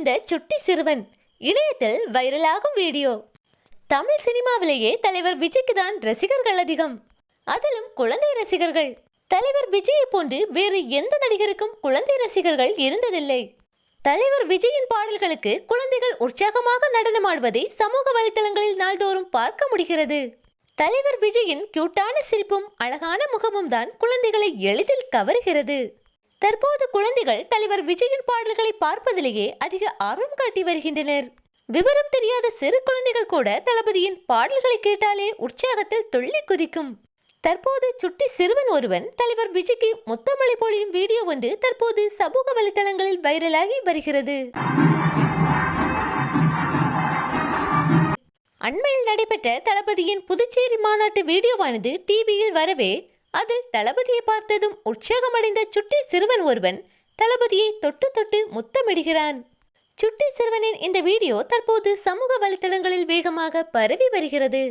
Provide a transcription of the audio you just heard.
வந்த சுட்டி சிறுவன் இணையத்தில் வைரலாகும் வீடியோ. தமிழ் சினிமாவிலேயே தலைவர் விஜய்க்கு தான் ரசிகர்கள் அதிகம், அதிலும் குழந்தை ரசிகர்கள். தலைவர் விஜயை போன்று வேறு எந்த நடிகருக்கும் குழந்தை ரசிகர்கள் இருந்ததில்லை. தலைவர் விஜயின் பாடல்களுக்கு குழந்தைகள் உற்சாகமாக நடனமாடுவதை சமூக வலைதளங்களில் நாள்தோறும் பார்க்க முடிகிறது. தலைவர் விஜயின் கியூட்டான சிரிப்பும் அழகான முகமும் தான் குழந்தைகளை எளிதில் கவருகிறது. தற்போது குழந்தைகள் தலைவர் விஜயின் பாடல்களை பார்ப்பதிலேயே அதிக ஆர்வம் காட்டி வருகின்றனர். விவரம் தெரியாத சிறு குழந்தைகள் கூட தளபதியின் பாடல்களை கேட்டாலே உற்சாகத்தில் துள்ளி குதிக்கும். தற்போது சுட்டி சிறுவன் ஒருவன் தலைவர் விஜய்க்கு முத்தமழை பொழியும் வீடியோ ஒன்று தற்போது சமூக வலைதளங்களில் வைரலாகி வருகிறது. அண்மையில் நடைபெற்ற தளபதியின் புதுச்சேரி மாநாட்டு வீடியோவானது டிவியில் வரவே அதில் தளபதியை பார்த்ததும் உற்சாகமடைந்த சுட்டி சிறுவன் ஒருவன் தளபதியை தொட்டு தொட்டு முத்தமிடுகிறான். சுட்டி சிறுவனின் இந்த வீடியோ தற்போது சமூக வலைதளங்களில் வேகமாக பரவி வருகிறது.